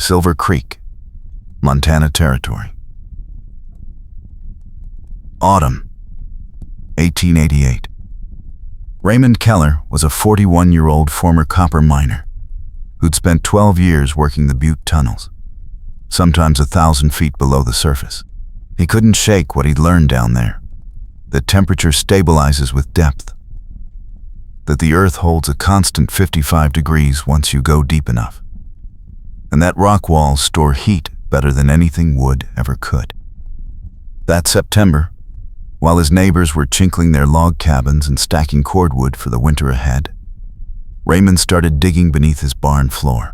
Silver Creek, Montana Territory. Autumn, 1888. Raymond Keller was a 41-year-old former copper miner who'd spent 12 years working the Butte tunnels, sometimes 1,000 feet below the surface. He couldn't shake what he'd learned down there, that temperature stabilizes with depth, that the earth holds a constant 55 degrees once you go deep enough, and that rock walls store heat better than anything wood ever could. That September, while his neighbors were chinkling their log cabins and stacking cordwood for the winter ahead, Raymond started digging beneath his barn floor.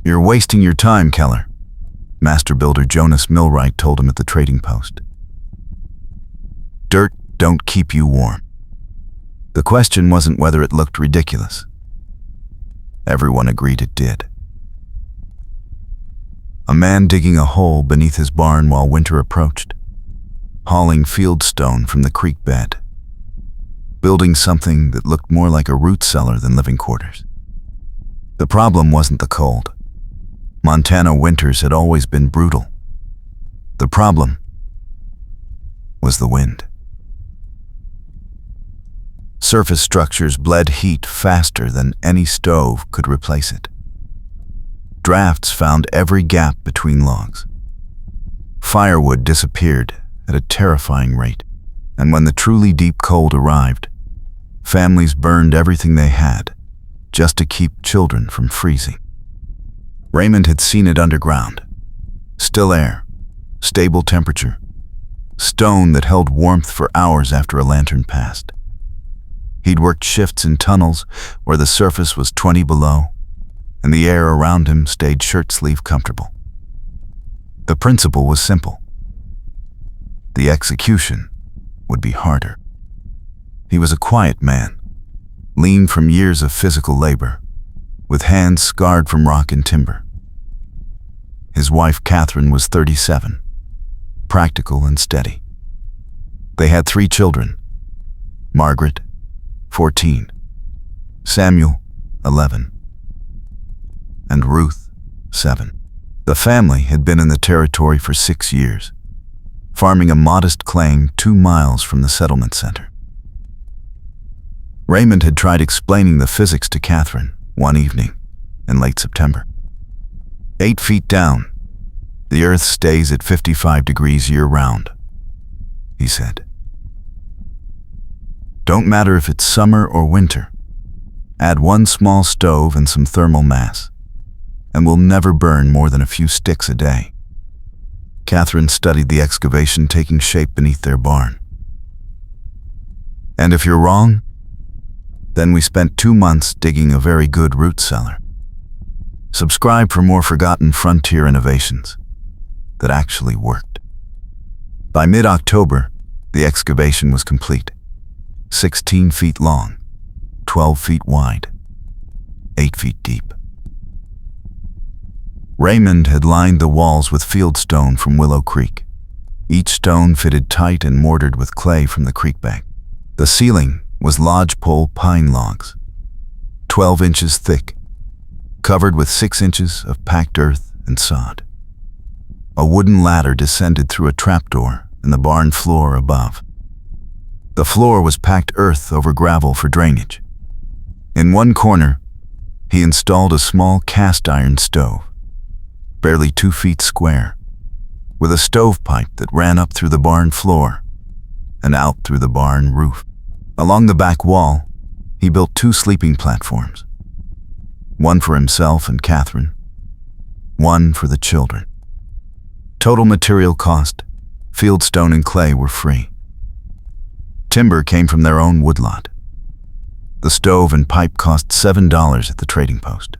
"You're wasting your time, Keller," master builder Jonas Millwright told him at the trading post. "Dirt don't keep you warm." The question wasn't whether it looked ridiculous. Everyone agreed it did. A man digging a hole beneath his barn while winter approached, hauling fieldstone from the creek bed, building something that looked more like a root cellar than living quarters. The problem wasn't the cold. Montana winters had always been brutal. The problem was the wind. Surface structures bled heat faster than any stove could replace it. Drafts found every gap between logs. Firewood disappeared at a terrifying rate, and when the truly deep cold arrived, families burned everything they had just to keep children from freezing. Raymond had seen it underground. Still air, stable temperature, stone that held warmth for hours after a lantern passed. He'd worked shifts in tunnels where the surface was 20 below, and the air around him stayed shirt-sleeve comfortable. The principle was simple. The execution would be harder. He was a quiet man, lean from years of physical labor, with hands scarred from rock and timber. His wife, Catherine, was 37, practical and steady. They had 3 children: Margaret, 14, Samuel, 11, and Ruth, 7. The family had been in the territory for 6 years, farming a modest claim 2 miles from the settlement center. Raymond had tried explaining the physics to Catherine one evening in late September. 8 feet down, the earth stays at 55 degrees year-round, he said. Don't matter if it's summer or winter. Add 1 small stove and some thermal mass, and we'll never burn more than a few sticks a day. Catherine studied the excavation taking shape beneath their barn. And if you're wrong, then we spent 2 months digging a very good root cellar. Subscribe for more forgotten frontier innovations that actually worked. By mid-October, the excavation was complete. 16 feet long, 12 feet wide, 8 feet deep. Raymond had lined the walls with fieldstone from Willow Creek, each stone fitted tight and mortared with clay from the creek bank. The ceiling was lodgepole pine logs, 12 inches thick, covered with 6 inches of packed earth and sod. A wooden ladder descended through a trapdoor in the barn floor above. The floor was packed earth over gravel for drainage. In one corner, he installed a small cast-iron stove, barely 2 feet square, with a stovepipe that ran up through the barn floor and out through the barn roof. Along the back wall, he built 2 sleeping platforms, one for himself and Catherine, one for the children. Total material cost, fieldstone and clay were free. Timber came from their own woodlot. The stove and pipe cost $7 at the trading post.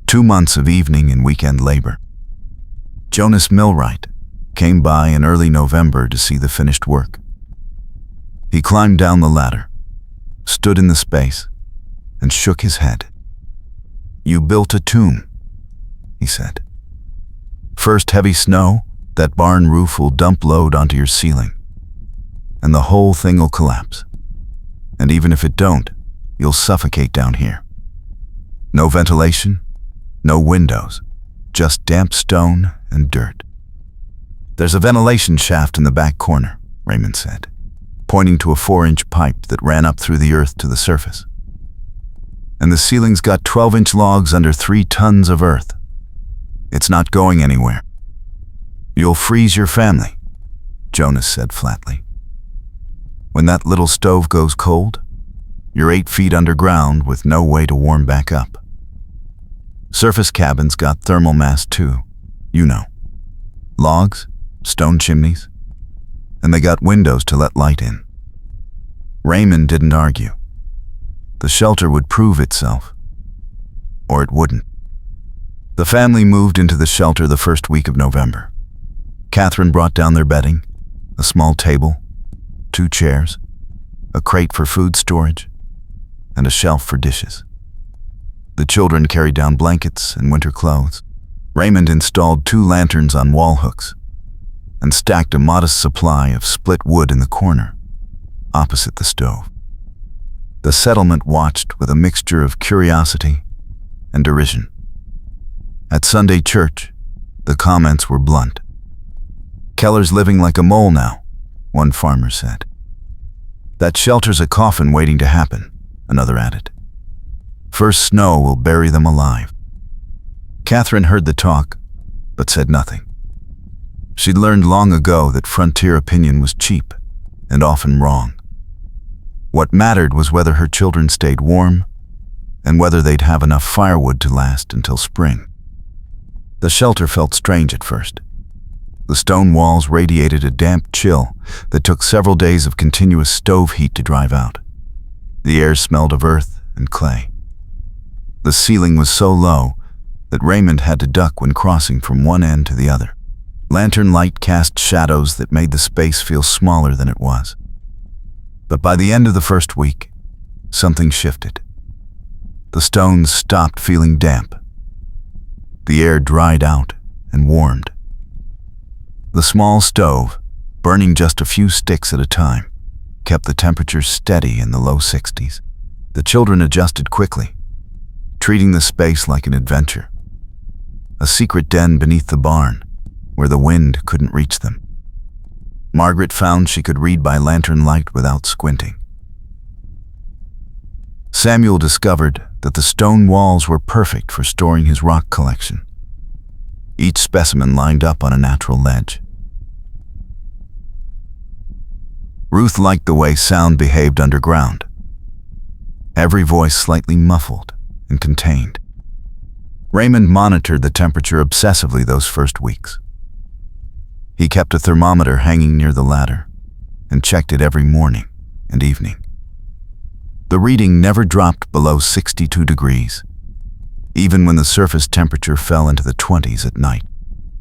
2 months of evening and weekend labor. Jonas Millwright came by in early November to see the finished work. He climbed down the ladder, stood in the space, and shook his head. "You built a tomb," he said. "First heavy snow, that barn roof will dump load onto your ceiling, and the whole thing will collapse. And even if it don't, you'll suffocate down here. No ventilation, No windows, just damp stone and dirt. "There's a ventilation shaft in the back corner," Raymond said, pointing to a 4-inch pipe that ran up through the earth to the surface. "And the ceiling's got 12-inch logs under 3 tons of earth. It's not going anywhere." "You'll freeze your family," Jonas said flatly. "When that little stove goes cold, you're 8 feet underground with no way to warm back up." Surface cabins got thermal mass too, you know. Logs, stone chimneys, and they got windows to let light in. Raymond didn't argue. The shelter would prove itself, or it wouldn't. The family moved into the shelter the first week of November. Catherine brought down their bedding, a small table, 2 chairs, a crate for food storage, and a shelf for dishes. The children carried down blankets and winter clothes. Raymond installed 2 lanterns on wall hooks and stacked a modest supply of split wood in the corner, opposite the stove. The settlement watched with a mixture of curiosity and derision. At Sunday church, the comments were blunt. "Keller's living like a mole now," one farmer said. "That shelter's a coffin waiting to happen," another added. "First snow will bury them alive." Catherine heard the talk, but said nothing. She'd learned long ago that frontier opinion was cheap and often wrong. What mattered was whether her children stayed warm and whether they'd have enough firewood to last until spring. The shelter felt strange at first. The stone walls radiated a damp chill that took several days of continuous stove heat to drive out. The air smelled of earth and clay. The ceiling was so low that Raymond had to duck when crossing from one end to the other. Lantern light cast shadows that made the space feel smaller than it was. But by the end of the first week, something shifted. The stones stopped feeling damp. The air dried out and warmed. The small stove, burning just a few sticks at a time, kept the temperature steady in the low 60s. The children adjusted quickly, treating the space like an adventure. A secret den beneath the barn, where the wind couldn't reach them. Margaret found she could read by lantern light without squinting. Samuel discovered that the stone walls were perfect for storing his rock collection, each specimen lined up on a natural ledge. Ruth liked the way sound behaved underground, every voice slightly muffled and contained. Raymond monitored the temperature obsessively those first weeks. He kept a thermometer hanging near the ladder and checked it every morning and evening. The reading never dropped below 62 degrees, even when the surface temperature fell into the 20s at night.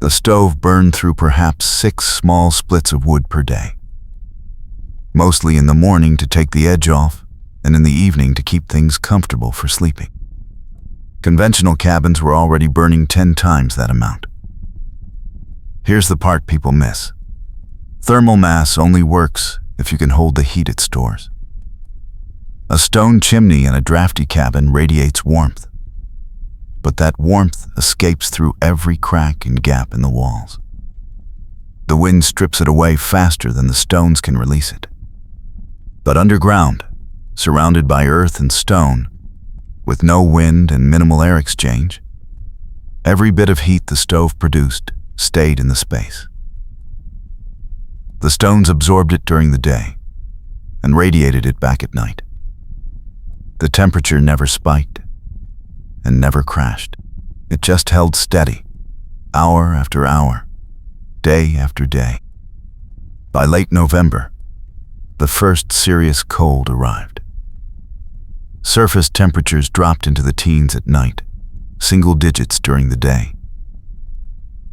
The stove burned through perhaps 6 small splits of wood per day, mostly in the morning to take the edge off and in the evening to keep things comfortable for sleeping. Conventional cabins were already burning 10 times that amount. Here's the part people miss. Thermal mass only works if you can hold the heat it stores. A stone chimney in a drafty cabin radiates warmth, but that warmth escapes through every crack and gap in the walls. The wind strips it away faster than the stones can release it. But underground, surrounded by earth and stone, with no wind and minimal air exchange, every bit of heat the stove produced stayed in the space. The stones absorbed it during the day and radiated it back at night. The temperature never spiked and never crashed. It just held steady, hour after hour, day after day. By late November, the first serious cold arrived. Surface temperatures dropped into the teens at night, single digits during the day.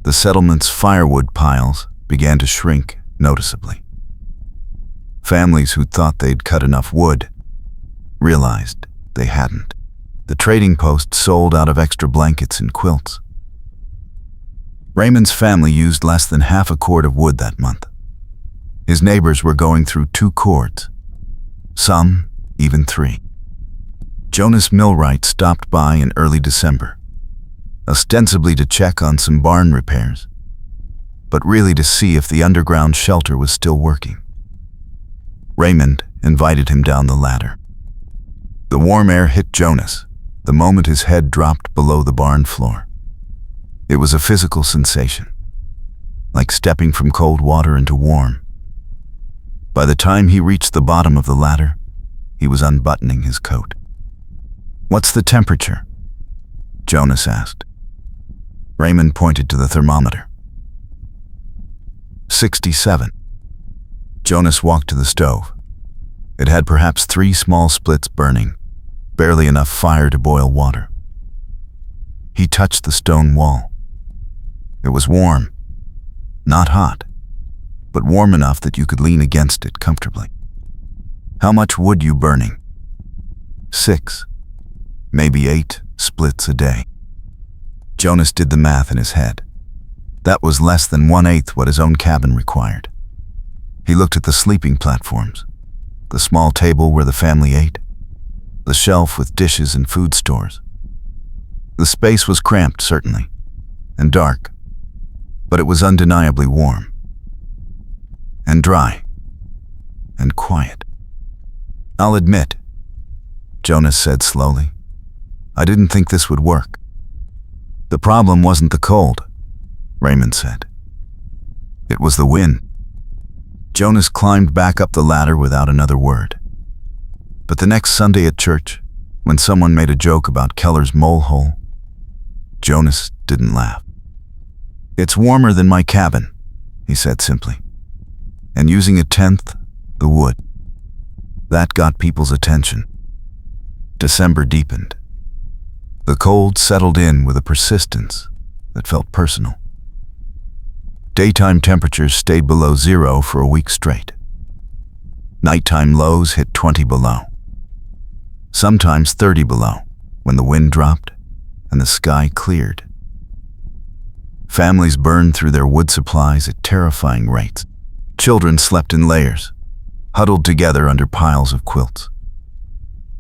The settlement's firewood piles began to shrink noticeably. Families who thought they'd cut enough wood realized they hadn't. The trading post sold out of extra blankets and quilts. Raymond's family used less than half a cord of wood that month. His neighbors were going through 2 cords, some even 3. Jonas Millwright stopped by in early December, ostensibly to check on some barn repairs, but really to see if the underground shelter was still working. Raymond invited him down the ladder. The warm air hit Jonas the moment his head dropped below the barn floor. It was a physical sensation, like stepping from cold water into warm. By the time he reached the bottom of the ladder, he was unbuttoning his coat. "What's the temperature?" Jonas asked. Raymond pointed to the thermometer. 67. Jonas walked to the stove. It had perhaps 3 small splits burning, barely enough fire to boil water. He touched the stone wall. It was warm, not hot, but warm enough that you could lean against it comfortably. "How much wood you burning?" 6, maybe 8 splits a day. Jonas did the math in his head. That was less than 1/8 what his own cabin required. He looked at the sleeping platforms, the small table where the family ate, the shelf with dishes and food stores. The space was cramped, certainly, and dark, but it was undeniably warm, and dry, and quiet. "I'll admit," Jonas said slowly, "I didn't think this would work." "The problem wasn't the cold," Raymond said. "It was the wind." Jonas climbed back up the ladder without another word. But the next Sunday at church, when someone made a joke about Keller's mole hole, Jonas didn't laugh. "It's warmer than my cabin," he said simply, "and using 1/10 the wood." That got people's attention. December deepened. The cold settled in with a persistence that felt personal. Daytime temperatures stayed below 0 for a week straight. Nighttime lows hit 20 below, sometimes 30 below, when the wind dropped and the sky cleared. Families burned through their wood supplies at terrifying rates. Children slept in layers, huddled together under piles of quilts.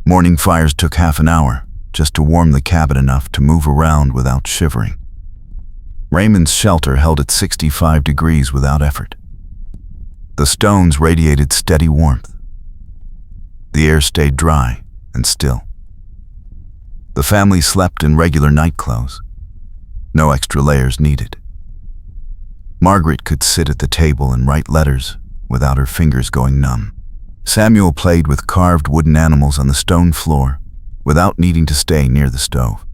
Morning fires took half an hour just to warm the cabin enough to move around without shivering. Raymond's shelter held at 65 degrees without effort. The stones radiated steady warmth. The air stayed dry and still. The family slept in regular night clothes. No extra layers needed. Margaret could sit at the table and write letters without her fingers going numb. Samuel played with carved wooden animals on the stone floor without needing to stay near the stove.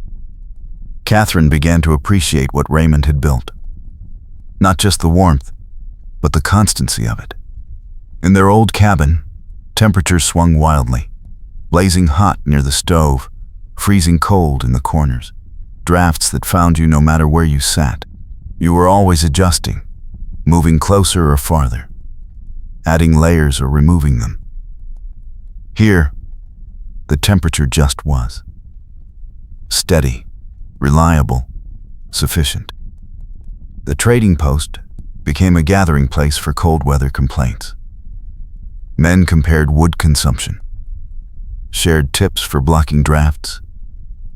Catherine began to appreciate what Raymond had built. Not just the warmth, but the constancy of it. In their old cabin, temperatures swung wildly, blazing hot near the stove, freezing cold in the corners. Drafts that found you no matter where you sat. You were always adjusting, moving closer or farther, adding layers or removing them. Here, the temperature just was. Steady, reliable, sufficient. The trading post became a gathering place for cold weather complaints. Men compared wood consumption, shared tips for blocking drafts,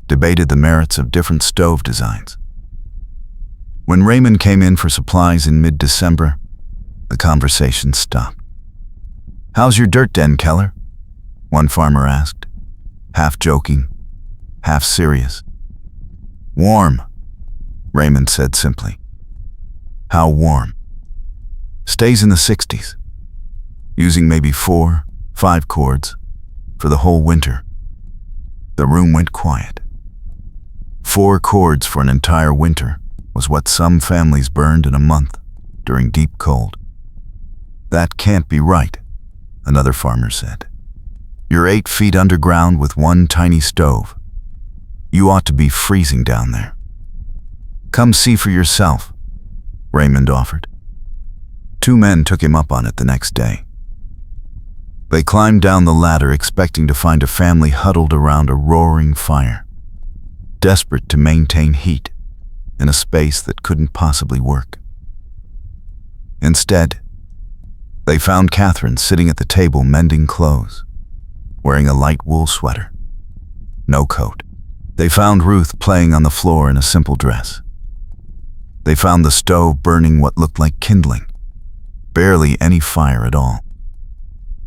debated the merits of different stove designs. When Raymond came in for supplies in mid-December, the conversation stopped. "How's your dirt den, Keller?" one farmer asked, half joking, half serious. "Warm," Raymond said simply. "How warm?" "Stays in the 60s, using maybe 4, 5 cords for the whole winter." The room went quiet. 4 cords for an entire winter was what some families burned in a month during deep cold. "That can't be right," another farmer said. "You're 8 feet underground with one tiny stove. You ought to be freezing down there." "Come see for yourself," Raymond offered. 2 men took him up on it the next day. They climbed down the ladder expecting to find a family huddled around a roaring fire, desperate to maintain heat in a space that couldn't possibly work. Instead, they found Catherine sitting at the table mending clothes, wearing a light wool sweater, no coat. They found Ruth playing on the floor in a simple dress. They found the stove burning what looked like kindling, barely any fire at all.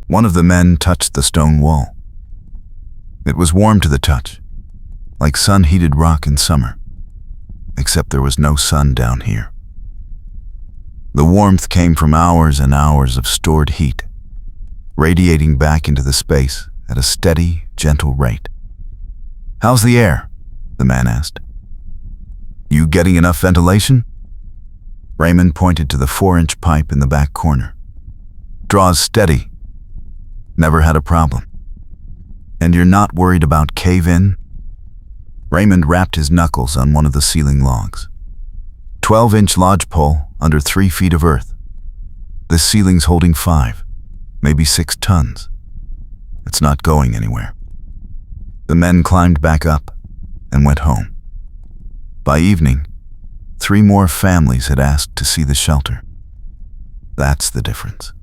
One of the men touched the stone wall. It was warm to the touch, like sun-heated rock in summer, except there was no sun down here. The warmth came from hours and hours of stored heat, radiating back into the space at a steady, gentle rate. "How's the air?" the man asked. "You getting enough ventilation?" Raymond pointed to the 4-inch pipe in the back corner. "Draws steady. Never had a problem." "And you're not worried about cave-in?" Raymond rapped his knuckles on one of the ceiling logs. 12-inch lodgepole under 3 feet of earth. This ceiling's holding 5, maybe 6 tons. It's not going anywhere. The men climbed back up and went home. By evening, 3 more families had asked to see the shelter. That's the difference.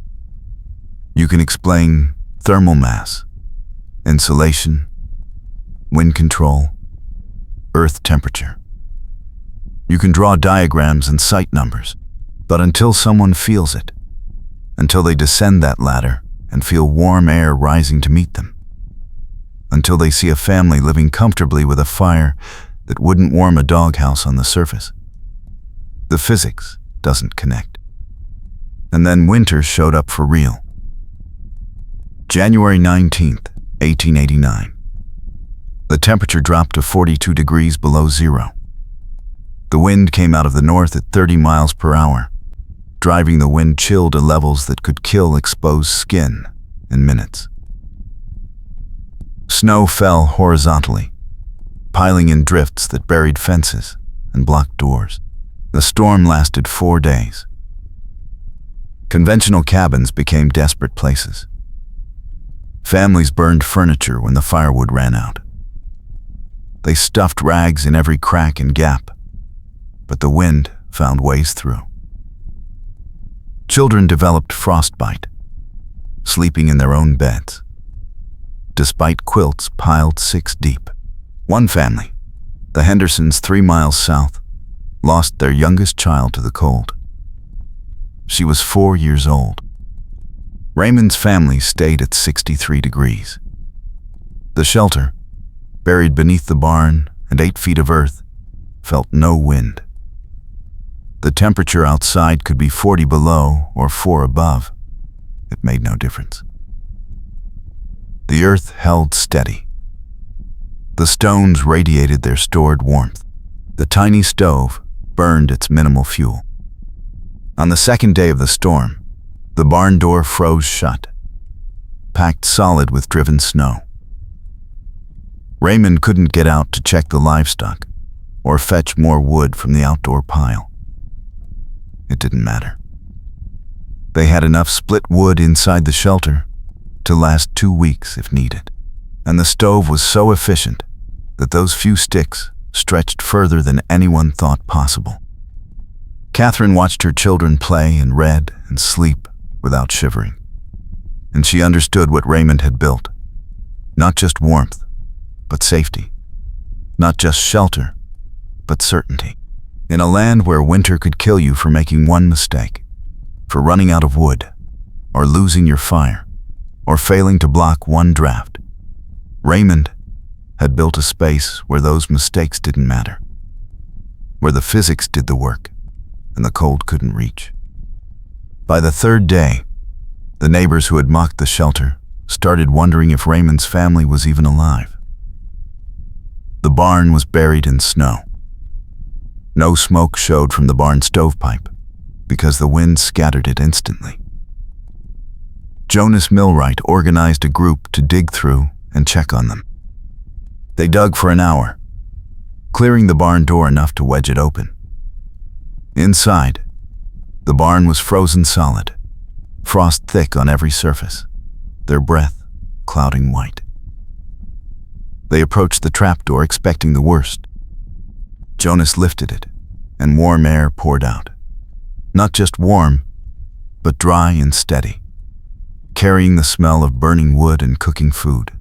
You can explain thermal mass, insulation, wind control, earth temperature. You can draw diagrams and site numbers, but until someone feels it, until they descend that ladder and feel warm air rising to meet them, until they see a family living comfortably with a fire that wouldn't warm a doghouse on the surface, the physics doesn't connect. And then winter showed up for real. January 19th, 1889. The temperature dropped to 42 degrees below zero. The wind came out of the north at 30 miles per hour, driving the wind chill to levels that could kill exposed skin in minutes. Snow fell horizontally, piling in drifts that buried fences and blocked doors. The storm lasted 4 days. Conventional cabins became desperate places. Families burned furniture when the firewood ran out. They stuffed rags in every crack and gap, but the wind found ways through. Children developed frostbite, sleeping in their own beds, despite quilts piled 6 deep. One family, the Hendersons 3 miles south, lost their youngest child to the cold. She was 4 years old. Raymond's family stayed at 63 degrees. The shelter, buried beneath the barn and 8 feet of earth, felt no wind. The temperature outside could be 40 below or 4 above. It made no difference. The earth held steady. The stones radiated their stored warmth. The tiny stove burned its minimal fuel. On the second day of the storm, the barn door froze shut, packed solid with driven snow. Raymond couldn't get out to check the livestock or fetch more wood from the outdoor pile. It didn't matter. They had enough split wood inside the shelter to last 2 weeks if needed. And the stove was so efficient that those few sticks stretched further than anyone thought possible. Catherine watched her children play and read and sleep without shivering. And she understood what Raymond had built. Not just warmth, but safety. Not just shelter, but certainty. In a land where winter could kill you for making one mistake, for running out of wood, or losing your fire, or failing to block one draft, Raymond had built a space where those mistakes didn't matter, where the physics did the work and the cold couldn't reach. By the 3rd day, the neighbors who had mocked the shelter started wondering if Raymond's family was even alive. The barn was buried in snow. No smoke showed from the barn stovepipe because the wind scattered it instantly. Jonas Millwright organized a group to dig through and check on them. They dug for an hour, clearing the barn door enough to wedge it open. Inside, the barn was frozen solid, frost thick on every surface, their breath clouding white. They approached the trapdoor expecting the worst. Jonas lifted it, and warm air poured out. Not just warm, but dry and steady, carrying the smell of burning wood and cooking food.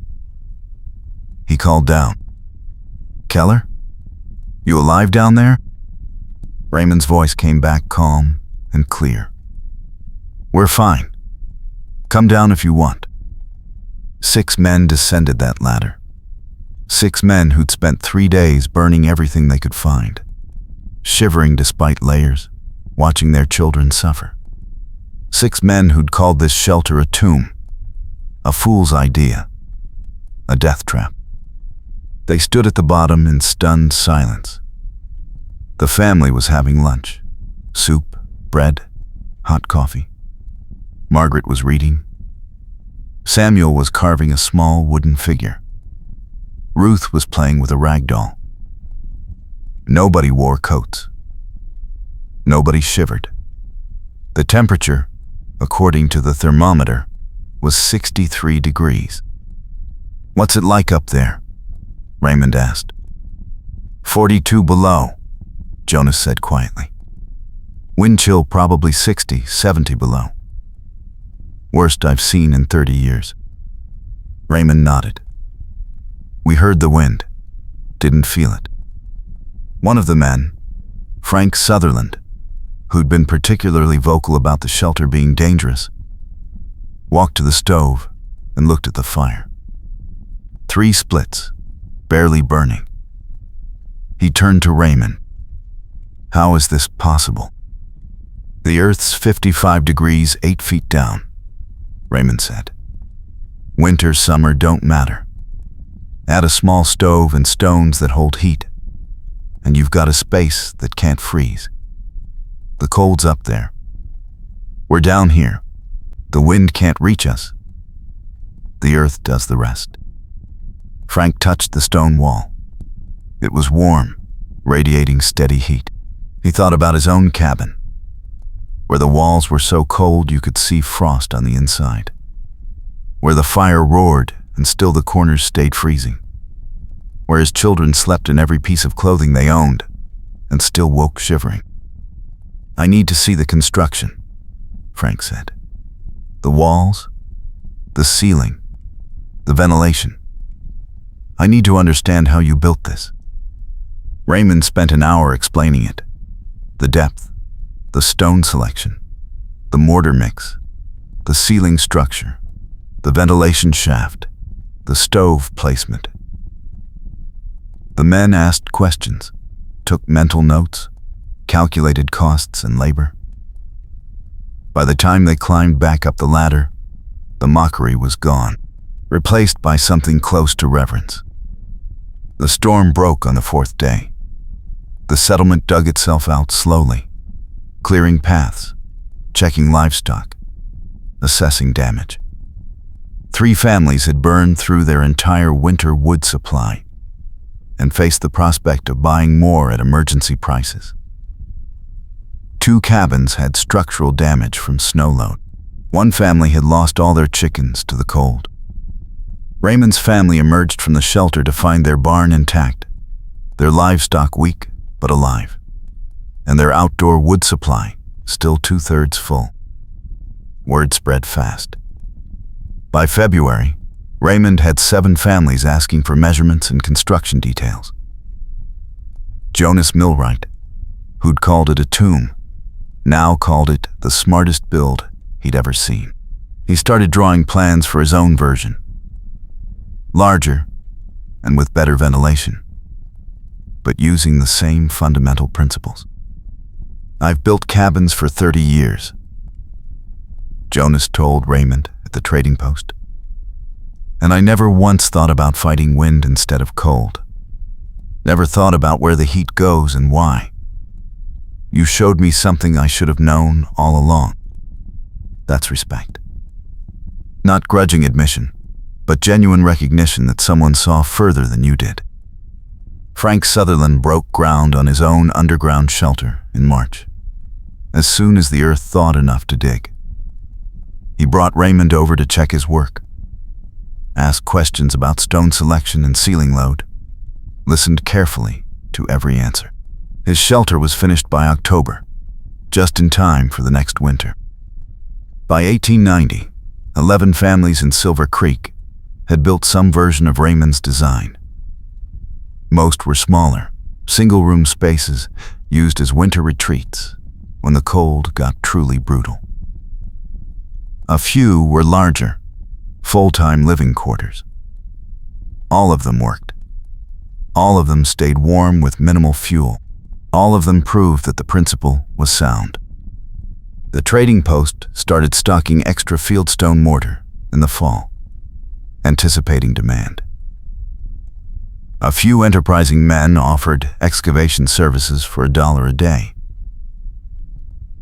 He called down, "Keller? You alive down there?" Raymond's voice came back calm and clear. "We're fine. Come down if you want." 6 men descended that ladder. 6 men who'd spent 3 days burning everything they could find, shivering despite layers, watching their children suffer. 6 men who'd called this shelter a tomb, a fool's idea, a death trap. They stood at the bottom in stunned silence. The family was having lunch. Soup, bread, hot coffee. Margaret was reading. Samuel was carving a small wooden figure. Ruth was playing with a rag doll. Nobody wore coats. Nobody shivered. The temperature, according to the thermometer, was 63 degrees. "What's it like up there?" Raymond asked. 42 below, Jonas said quietly. "Wind chill probably 60, 70 below. Worst I've seen in 30 years. Raymond nodded. "We heard the wind, didn't feel it." One of the men, Frank Sutherland, who'd been particularly vocal about the shelter being dangerous, walked to the stove and looked at the fire. 3 splits, barely burning. He turned to Raymond. "How is this possible?" "The Earth's 55 degrees 8 feet down," Raymond said. "Winter, summer don't matter. Add a small stove and stones that hold heat, and you've got a space that can't freeze. The cold's up there. We're down here. The wind can't reach us. The earth does the rest." Frank touched the stone wall. It was warm, radiating steady heat. He thought about his own cabin, where the walls were so cold you could see frost on the inside, where the fire roared and still the corners stayed freezing, where his children slept in every piece of clothing they owned and still woke shivering. "I need to see the construction," Frank said. "The walls, the ceiling, the ventilation. I need to understand how you built this." Raymond spent an hour explaining it. The depth, the stone selection, the mortar mix, the ceiling structure, the ventilation shaft, the stove placement. The men asked questions, took mental notes, calculated costs and labor. By the time they climbed back up the ladder, the mockery was gone, replaced by something close to reverence. The storm broke on the 4th day. The settlement dug itself out slowly, clearing paths, checking livestock, assessing damage. 3 families had burned through their entire winter wood supply and faced the prospect of buying more at emergency prices. 2 cabins had structural damage from snow load. 1 family had lost all their chickens to the cold. Raymond's family emerged from the shelter to find their barn intact, their livestock weak but alive, and their outdoor wood supply still 2/3 full. Word spread fast. By February, Raymond had 7 families asking for measurements and construction details. Jonas Millwright, who'd called it a tomb, now called it the smartest build he'd ever seen. He started drawing plans for his own version. Larger and with better ventilation, but using the same fundamental principles. "I've built cabins for 30 years, Jonas told Raymond at the trading post. "And I never once thought about fighting wind instead of cold. Never thought about where the heat goes and why. You showed me something I should have known all along." That's respect. Not grudging admission, but genuine recognition that someone saw further than you did. Frank Sutherland broke ground on his own underground shelter in March, as soon as the earth thawed enough to dig. He brought Raymond over to check his work, asked questions about stone selection and ceiling load, listened carefully to every answer. His shelter was finished by October, just in time for the next winter. By 1890, 11 families in Silver Creek had built some version of Raymond's design. Most were smaller, single-room spaces used as winter retreats when the cold got truly brutal. A few were larger, full-time living quarters. All of them worked. All of them stayed warm with minimal fuel. All of them proved that the principle was sound. The trading post started stocking extra fieldstone mortar in the fall, anticipating demand. A few enterprising men offered excavation services for $1 a day.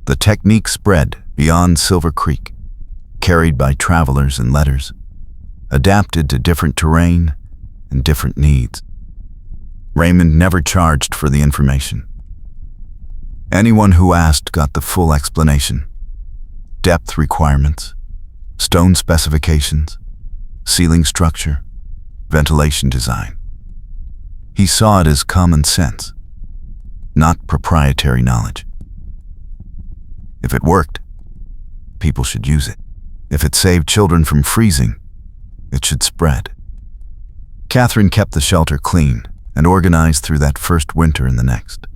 The technique spread beyond Silver Creek, carried by travelers and letters, adapted to different terrain and different needs. Raymond never charged for the information. Anyone who asked got the full explanation: depth requirements, stone specifications, ceiling structure, ventilation design. He saw it as common sense, not proprietary knowledge. If it worked, people should use it. If it saved children from freezing, it should spread. Catherine kept the shelter clean and organized through that first winter and the next.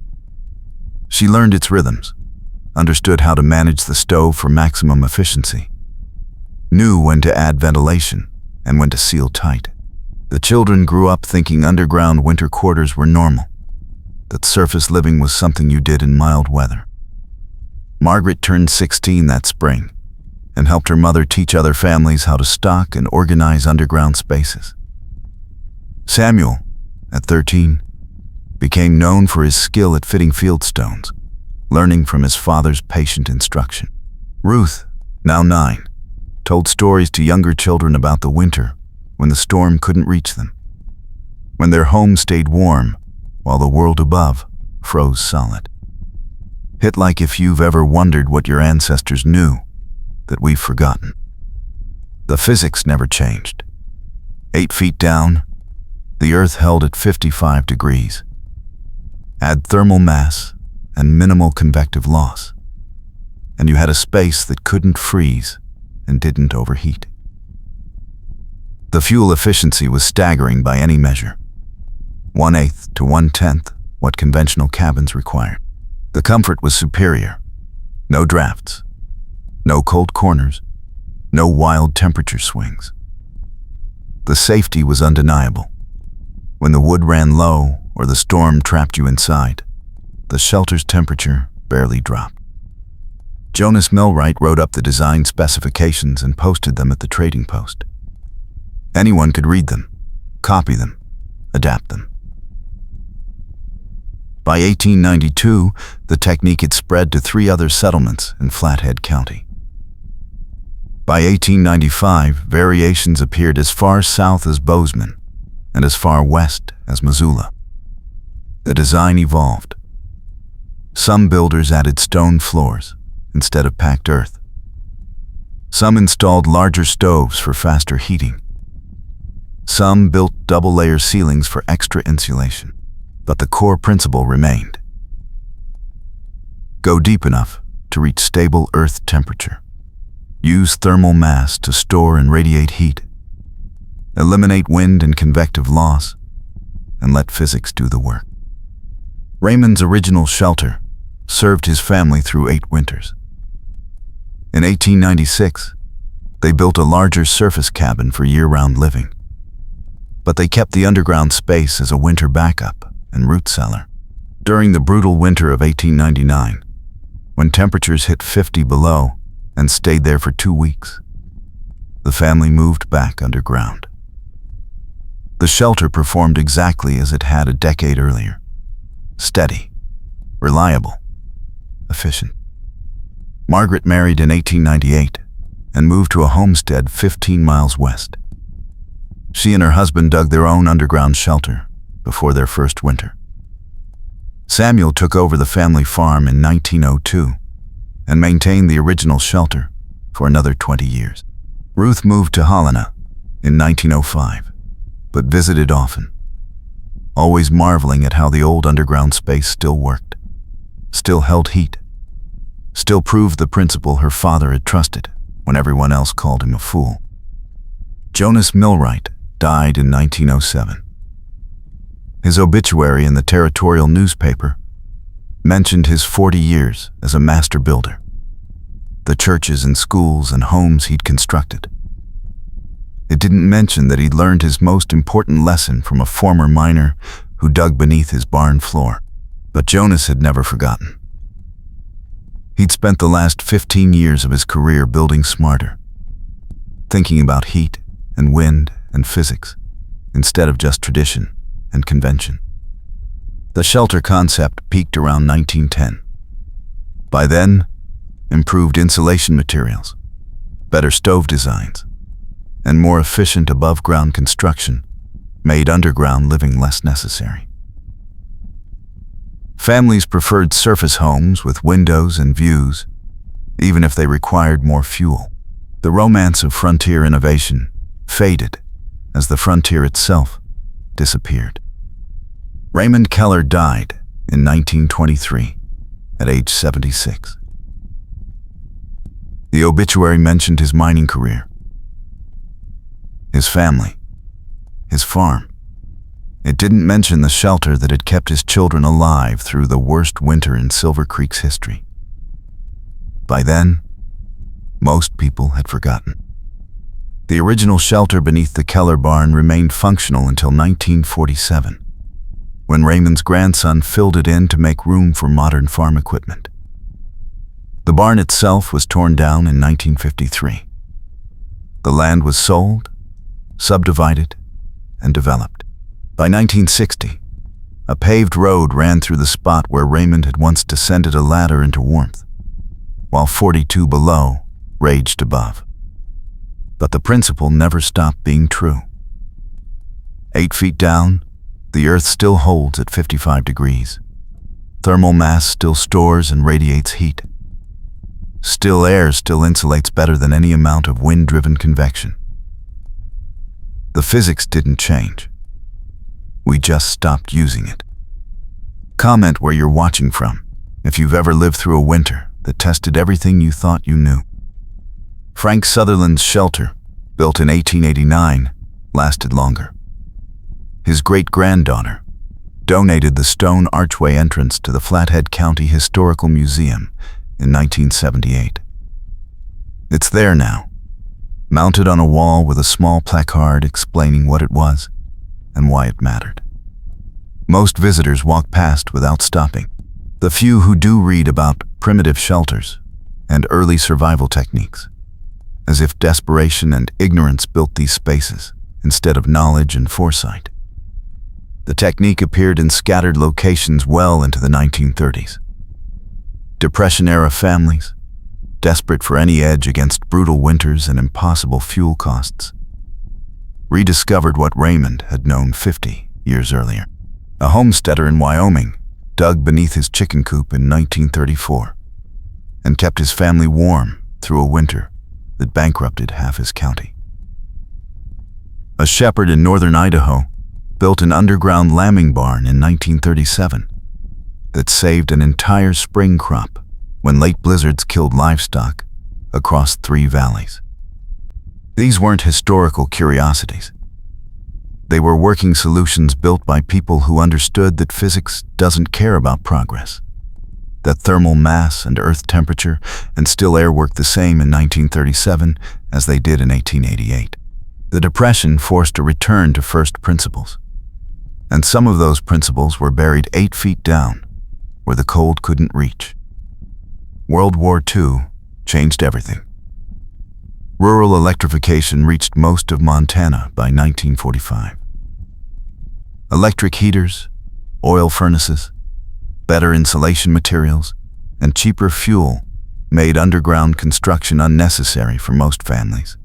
She learned its rhythms, understood how to manage the stove for maximum efficiency, knew when to add ventilation and when to seal tight. The children grew up thinking underground winter quarters were normal, that surface living was something you did in mild weather. Margaret turned 16 that spring and helped her mother teach other families how to stock and organize underground spaces. Samuel, at 13, became known for his skill at fitting fieldstones, learning from his father's patient instruction. Ruth, now 9, told stories to younger children about the winter when the storm couldn't reach them, when their home stayed warm while the world above froze solid. Hit like if you've ever wondered what your ancestors knew that we've forgotten. The physics never changed. 8 feet down, the earth held at 55 degrees. Add thermal mass and minimal convective loss, and you had a space that couldn't freeze and didn't overheat. The fuel efficiency was staggering by any measure, 1/8 to 1/10 what conventional cabins required. The comfort was superior. No drafts, no cold corners, no wild temperature swings. The safety was undeniable. When the wood ran low or the storm trapped you inside, the shelter's temperature barely dropped. Jonas Millwright wrote up the design specifications and posted them at the trading post. Anyone could read them, copy them, adapt them. By 1892, the technique had spread to 3 other settlements in Flathead County. By 1895, variations appeared as far south as Bozeman and as far west as Missoula. The design evolved. Some builders added stone floors instead of packed earth. Some installed larger stoves for faster heating. Some built double-layer ceilings for extra insulation. But the core principle remained. Go deep enough to reach stable earth temperature. Use thermal mass to store and radiate heat. Eliminate wind and convective loss, and let physics do the work. Raymond's original shelter served his family through 8 winters. In 1896, they built a larger surface cabin for year-round living. But they kept the underground space as a winter backup and root cellar. During the brutal winter of 1899, when temperatures hit 50 below and stayed there for 2 weeks, the family moved back underground. The shelter performed exactly as it had a decade earlier: steady, reliable, efficient. Margaret married in 1898 and moved to a homestead 15 miles west. She and her husband dug their own underground shelter before their first winter. Samuel took over the family farm in 1902 and maintained the original shelter for another 20 years. Ruth moved to Helena in 1905, but visited often, always marveling at how the old underground space still worked, still held heat, still proved the principle her father had trusted when everyone else called him a fool. Jonas Millwright died in 1907. His obituary in the territorial newspaper mentioned his 40 years as a master builder, the churches and schools and homes he'd constructed. It didn't mention that he'd learned his most important lesson from a former miner who dug beneath his barn floor. But Jonas had never forgotten. He'd spent the last 15 years of his career building smarter, thinking about heat and wind and physics instead of just tradition and convention. The shelter concept peaked around 1910. By then, improved insulation materials, better stove designs, and more efficient above-ground construction made underground living less necessary. Families preferred surface homes with windows and views, even if they required more fuel. The romance of frontier innovation faded as the frontier itself disappeared. Raymond Keller died in 1923 at age 76. The obituary mentioned his mining career, his family, his farm. It didn't mention the shelter that had kept his children alive through the worst winter in Silver Creek's history. By then, most people had forgotten. The original shelter beneath the Keller barn remained functional until 1947, when Raymond's grandson filled it in to make room for modern farm equipment. The barn itself was torn down in 1953. The land was sold, subdivided, and developed. By 1960, a paved road ran through the spot where Raymond had once descended a ladder into warmth, while 42 below raged above. But the principle never stopped being true. 8 feet down, the earth still holds at 55 degrees. Thermal mass still stores and radiates heat. Still air still insulates better than any amount of wind-driven convection. The physics didn't change. We just stopped using it. Comment where you're watching from if you've ever lived through a winter that tested everything you thought you knew. Frank Sutherland's shelter, built in 1889, lasted longer. His great-granddaughter donated the stone archway entrance to the Flathead County Historical Museum in 1978. It's there now, mounted on a wall with a small placard explaining what it was and why it mattered. Most visitors walk past without stopping. The few who do read about primitive shelters and early survival techniques, as if desperation and ignorance built these spaces instead of knowledge and foresight. The technique appeared in scattered locations well into the 1930s. Depression-era families, desperate for any edge against brutal winters and impossible fuel costs, rediscovered what Raymond had known 50 years earlier. A homesteader in Wyoming dug beneath his chicken coop in 1934 and kept his family warm through a winter that bankrupted half his county. A shepherd in northern Idaho built an underground lambing barn in 1937 that saved an entire spring crop when late blizzards killed livestock across 3 valleys. These weren't historical curiosities. They were working solutions built by people who understood that physics doesn't care about progress, that thermal mass and earth temperature and still air worked the same in 1937 as they did in 1888. The Depression forced a return to first principles, and some of those principles were buried 8 feet down, where the cold couldn't reach. World War II changed everything. Rural electrification reached most of Montana by 1945. Electric heaters, oil furnaces, better insulation materials, and cheaper fuel made underground construction unnecessary for most families.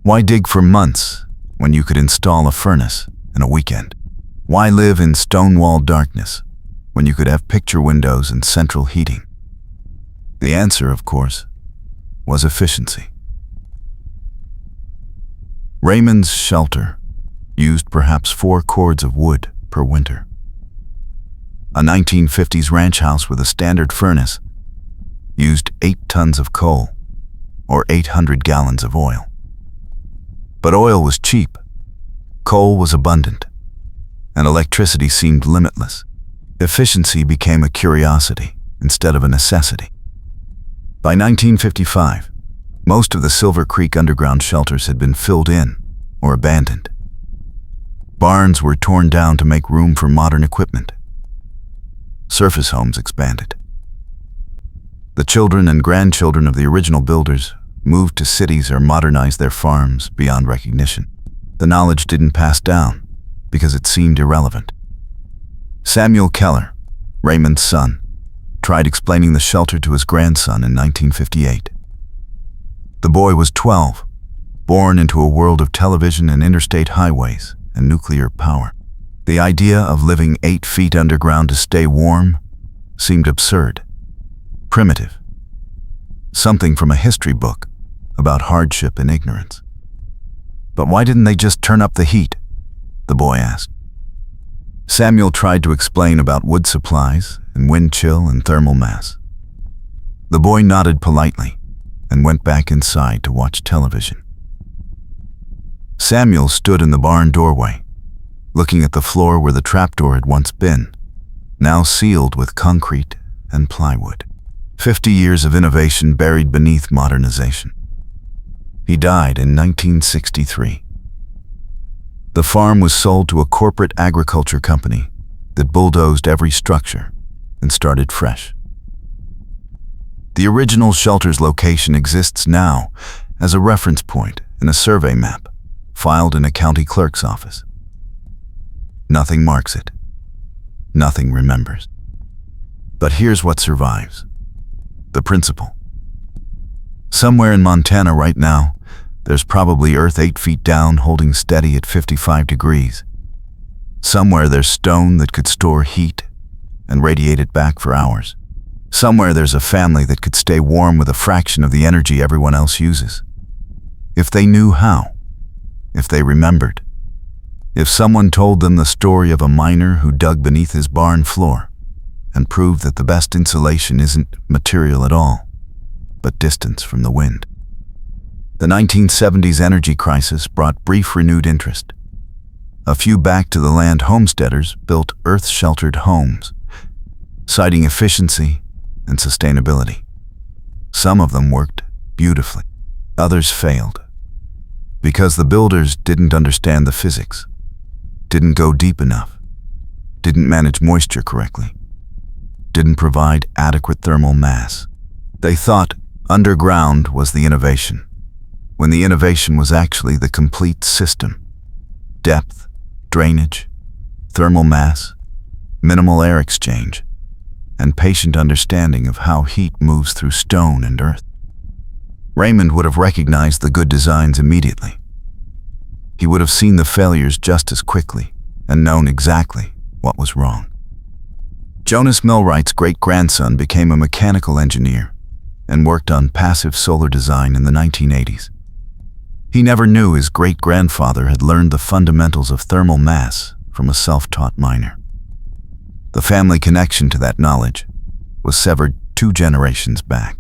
Why dig for months when you could install a furnace in a weekend? Why live in stone-walled darkness when you could have picture windows and central heating? The answer, of course, was efficiency. Raymond's shelter used perhaps 4 cords of wood per winter. A 1950s ranch house with a standard furnace used 8 tons of coal or 800 gallons of oil. But oil was cheap, coal was abundant, and electricity seemed limitless. Efficiency became a curiosity instead of a necessity. By 1955, most of the Silver Creek underground shelters had been filled in or abandoned. Barns were torn down to make room for modern equipment. Surface homes expanded. The children and grandchildren of the original builders moved to cities or modernized their farms beyond recognition. The knowledge didn't pass down because it seemed irrelevant. Samuel Keller, Raymond's son, tried explaining the shelter to his grandson in 1958. The boy was 12, born into a world of television and interstate highways and nuclear power. The idea of living 8 feet underground to stay warm seemed absurd, primitive, something from a history book about hardship and ignorance. But why didn't they just turn up the heat? The boy asked. Samuel tried to explain about wood supplies and wind chill and thermal mass. The boy nodded politely and went back inside to watch television. Samuel stood in the barn doorway, looking at the floor where the trapdoor had once been, now sealed with concrete and plywood. 50 years of innovation buried beneath modernization. He died in 1963. The farm was sold to a corporate agriculture company that bulldozed every structure and started fresh. The original shelter's location exists now as a reference point in a survey map filed in a county clerk's office. Nothing marks it. Nothing remembers. But here's what survives: the principle. Somewhere in Montana right now, there's probably earth 8 feet down holding steady at 55 degrees. Somewhere there's stone that could store heat and radiate it back for hours. Somewhere there's a family that could stay warm with a fraction of the energy everyone else uses. If they knew how, if they remembered, if someone told them the story of a miner who dug beneath his barn floor and proved that the best insulation isn't material at all, but distance from the wind. The 1970s energy crisis brought brief renewed interest. A few back-to-the-land homesteaders built earth-sheltered homes, citing efficiency and sustainability. Some of them worked beautifully. Others failed because the builders didn't understand the physics, didn't go deep enough, didn't manage moisture correctly, didn't provide adequate thermal mass. They thought underground was the innovation, when the innovation was actually the complete system: depth, drainage, thermal mass, minimal air exchange, and patient understanding of how heat moves through stone and earth. Raymond would have recognized the good designs immediately. He would have seen the failures just as quickly and known exactly what was wrong. Jonas Millwright's great-grandson became a mechanical engineer and worked on passive solar design in the 1980s. He never knew his great-grandfather had learned the fundamentals of thermal mass from a self-taught miner. The family connection to that knowledge was severed 2 generations back.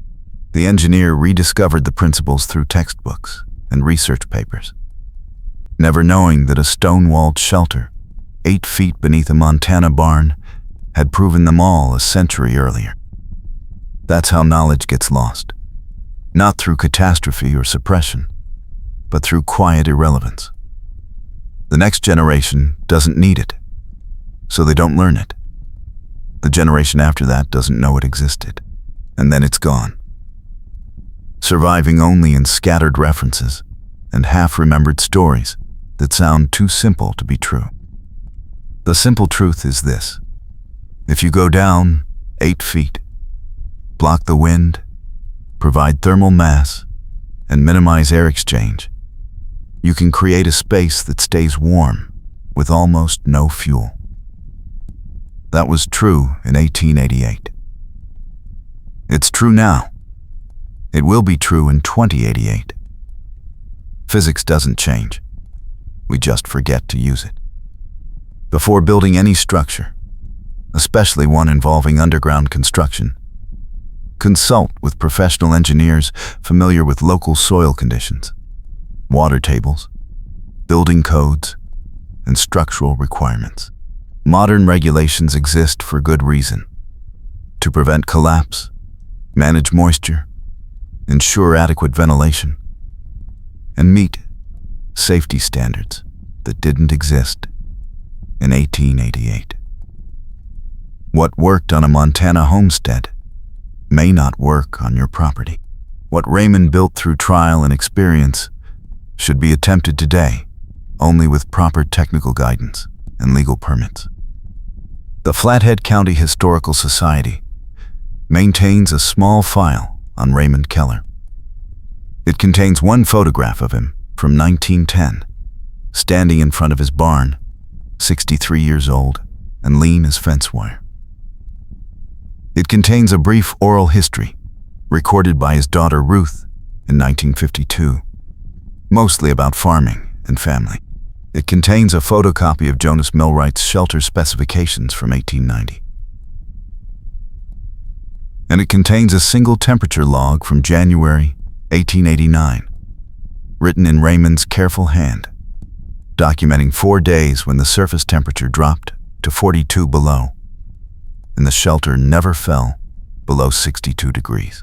The engineer rediscovered the principles through textbooks and research papers, never knowing that a stone-walled shelter 8 feet beneath a Montana barn had proven them all a century earlier. That's how knowledge gets lost, not through catastrophe or suppression, but through quiet irrelevance. The next generation doesn't need it, so they don't learn it. The generation after that doesn't know it existed, and then it's gone, surviving only in scattered references and half-remembered stories that sound too simple to be true. The simple truth is this: if you go down 8 feet, block the wind, provide thermal mass, and minimize air exchange, you can create a space that stays warm with almost no fuel. That was true in 1888. It's true now. It will be true in 2088. Physics doesn't change. We just forget to use it. Before building any structure, especially one involving underground construction, consult with professional engineers familiar with local soil conditions, water tables, building codes, and structural requirements. Modern regulations exist for good reason: to prevent collapse, manage moisture, ensure adequate ventilation, and meet safety standards that didn't exist in 1888. What worked on a Montana homestead may not work on your property. What Raymond built through trial and experience should be attempted today, only with proper technical guidance and legal permits. The Flathead County Historical Society maintains a small file on Raymond Keller. It contains one photograph of him from 1910, standing in front of his barn, 63 years old and lean as fence wire. It contains a brief oral history recorded by his daughter Ruth in 1952, mostly about farming and family. It contains a photocopy of Jonas Millwright's shelter specifications from 1890. And it contains a single temperature log from January 1889, written in Raymond's careful hand, documenting 4 days when the surface temperature dropped to 42 below, and the shelter never fell below 62 degrees.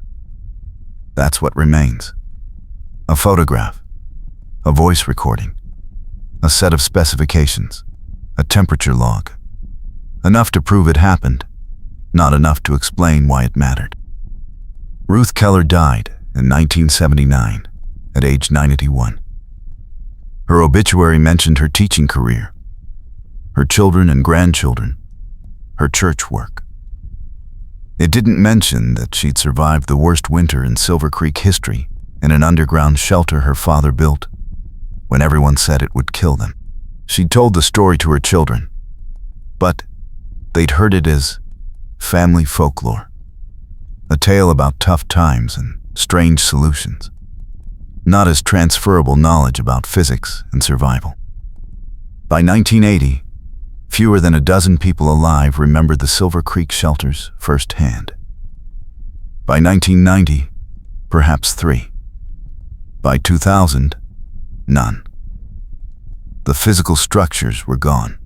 That's what remains: a photograph, a voice recording, a set of specifications, a temperature log. Enough to prove it happened, not enough to explain why it mattered. Ruth Keller died in 1979 at age 91. Her obituary mentioned her teaching career, her children and grandchildren, her church work. It didn't mention that she'd survived the worst winter in Silver Creek history in an underground shelter her father built when everyone said it would kill them. She'd told the story to her children, but they'd heard it as family folklore, a tale about tough times and strange solutions, not as transferable knowledge about physics and survival. By 1980, fewer than a dozen people alive remembered the Silver Creek shelters firsthand. By 1990, perhaps 3. By 2000, none. The physical structures were gone.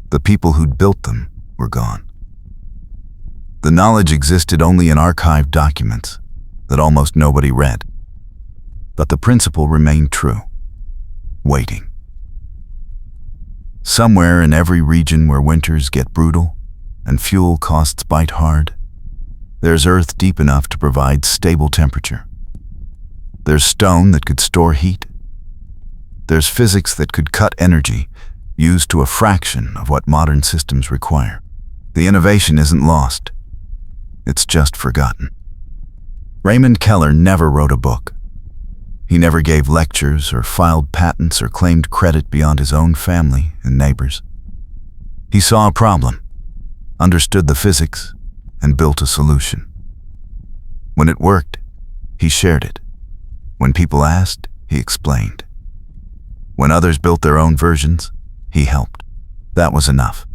The people who'd built them were gone. The knowledge existed only in archived documents that almost nobody read. But the principle remained true: waiting. Somewhere in every region where winters get brutal and fuel costs bite hard, there's earth deep enough to provide stable temperature. There's stone that could store heat. There's physics that could cut energy used to a fraction of what modern systems require. The innovation isn't lost. It's just forgotten. Raymond Keller never wrote a book. He never gave lectures or filed patents or claimed credit beyond his own family and neighbors. He saw a problem, understood the physics, and built a solution. When it worked, he shared it. When people asked, he explained. When others built their own versions, he helped. That was enough.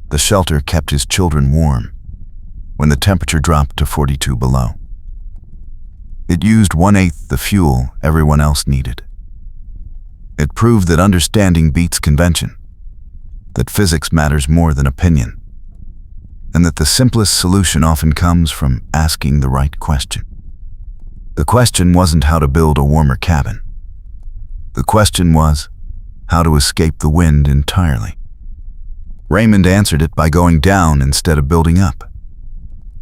The shelter kept his children warm when the temperature dropped to 42 below. It used 1/8 the fuel everyone else needed. It proved that understanding beats convention, that physics matters more than opinion, and that the simplest solution often comes from asking the right question. The question wasn't how to build a warmer cabin. The question was how to escape the wind entirely. Raymond answered it by going down instead of building up,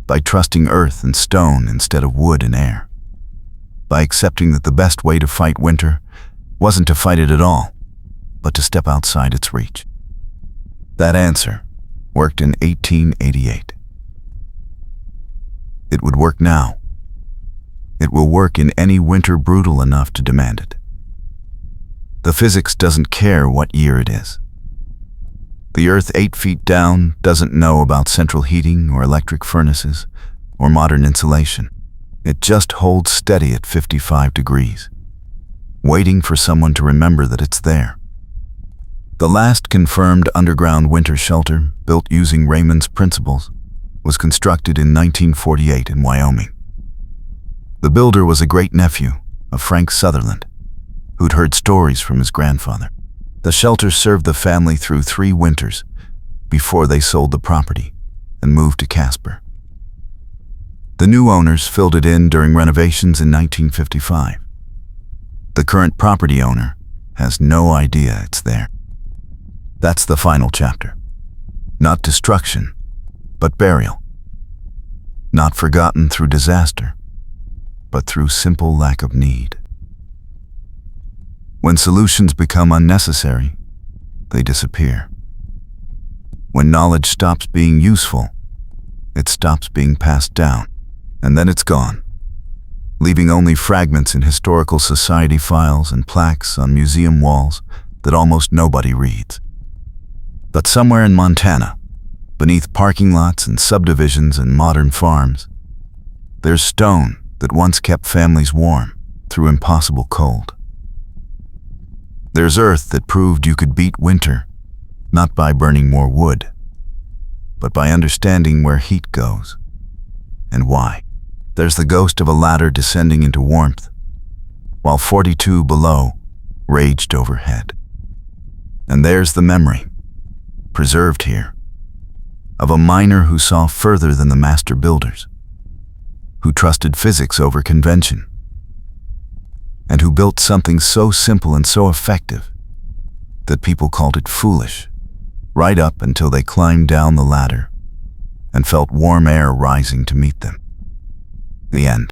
by trusting earth and stone instead of wood and air, by accepting that the best way to fight winter wasn't to fight it at all, but to step outside its reach. That answer worked in 1888. It would work now. It will work in any winter brutal enough to demand it. The physics doesn't care what year it is. The earth 8 feet down doesn't know about central heating or electric furnaces or modern insulation. It just holds steady at 55 degrees, waiting for someone to remember that it's there. The last confirmed underground winter shelter, built using Raymond's principles, was constructed in 1948 in Wyoming. The builder was a great-nephew of Frank Sutherland, who'd heard stories from his grandfather. The shelter served the family through 3 winters before they sold the property and moved to Casper. The new owners filled it in during renovations in 1955. The current property owner has no idea it's there. That's the final chapter. Not destruction, but burial. Not forgotten through disaster, but through simple lack of need. When solutions become unnecessary, they disappear. When knowledge stops being useful, it stops being passed down, and then it's gone, leaving only fragments in historical society files and plaques on museum walls that almost nobody reads. But somewhere in Montana, beneath parking lots and subdivisions and modern farms, there's stone that once kept families warm through impossible cold. There's earth that proved you could beat winter, not by burning more wood, but by understanding where heat goes and why. There's the ghost of a ladder descending into warmth, while 42 below raged overhead. And there's the memory, preserved here, of a miner who saw further than the master builders, who trusted physics over convention, and who built something so simple and so effective that people called it foolish, right up until they climbed down the ladder and felt warm air rising to meet them. The end.